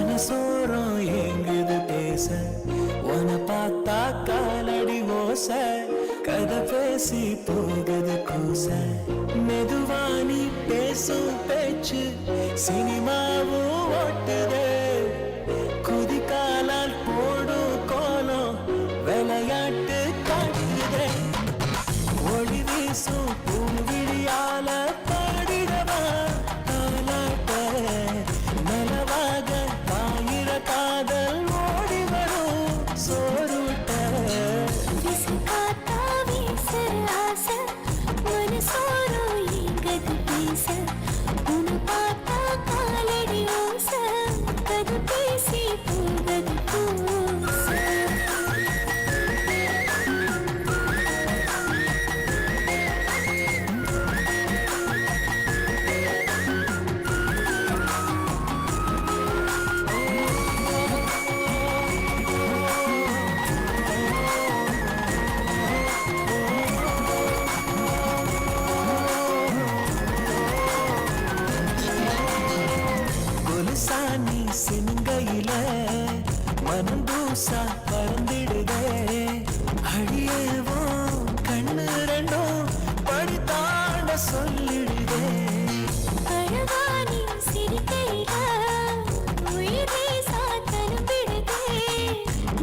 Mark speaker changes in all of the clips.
Speaker 1: மனசோரம் எங்குது பேச உன பார்த்தா காலடி ஓச கதை பேசி போகுது கூச மெதுவானி பேசும் பேச்சு சினிமாவும் ஓட்டுதே குதிக்காலால் போடும் கோலம் விளையாட்டு காட்டுதே ஒளி வீசும் பூவிழியால பாடிடவா தாலாட்ட நலவாக தாயிர காதல் ஓடி வரும் சோறுட்ட
Speaker 2: காத்தா வீசுற ஆசை மனசோரோ எங்கது பேச உன்னை பார்த்தா காலடி ஓச கது பேசி போகது கூச
Speaker 1: சாணி சிங்கையில மனம் தூசா பறந்திடுதே அழியவோ கண்ணு ரெண்டும் படி தாண்ட சொல்லிடுதே
Speaker 2: அழகானி சிரிக்கையில உயிரே சாத்தனம் விடுதே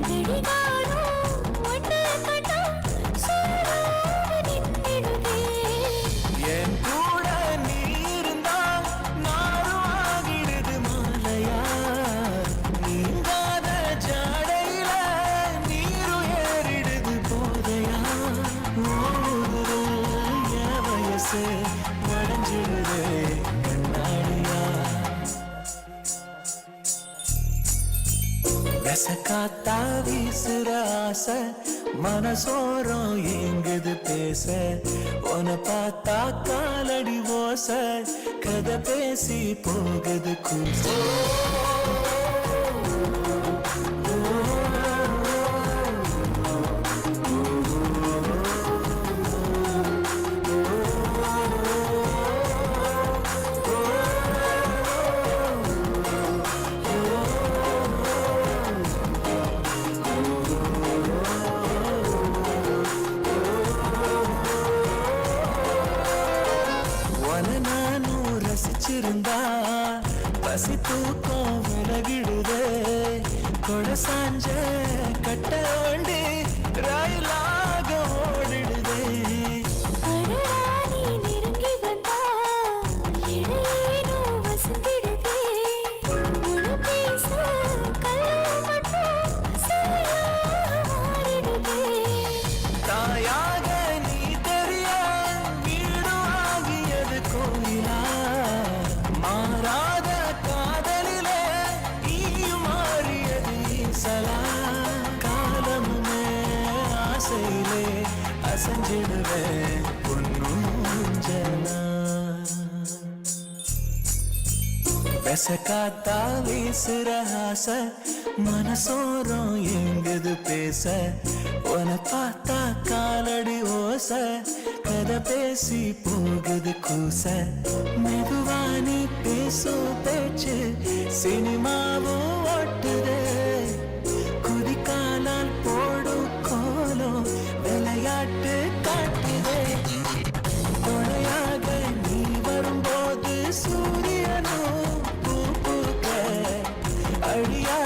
Speaker 2: கடிகாரம் ஒன்று கட்டா சூடாக நின்றிடுதே
Speaker 1: என் கூட நீ இருந்தா நானும் ஆகிடுது மாலையா நீங்காத ஜாடையில நீரும் ஏறிடுது போதையா என் வயசு உடஞ்சிடுது கண்ணாடியா காத்தா வீசுற ஆசை மனசோரம் எங்குது பேச உன பார்த்தா காலடி ஓச கதை பேசி போகுது கூச நானும் ரசிச்சிருந்தா பசி தூக்கம் விலகிடுதே கொடை சாஞ்ச கட்ட வண்டி ரயிலாக ஓடிடுதே
Speaker 2: அழகானி நெருங்கி வந்தா இடையேனோ வசந்திடுதே உன பேச கல்ல மட்டும் சிலையாக மாறிடுதே
Speaker 1: தாயாக நீ தெரிய வீடு ஆகியது கோயிலா மாறாத காதலிலே நீயும் மாறியது ஈசலா காலமுமே ஆசையிலே அசைஞ்சிடுவேன் பொன்னூஞ்சலா காத்தா வீசுற ஆசை மனசோரம் எங்குது பேச உன பார்த்தா காலடி ஓச கதை பேசி போகுது கூச மெதுவானி பேசும் பேச்சு சினிமாவும் ஓட்டுதே குதிக்காலால் போடும் கோலம் விளையாட்டு காட்டுதே துணையாக நீ வரும்போது சூரியனும் பூ பூக்க அழியா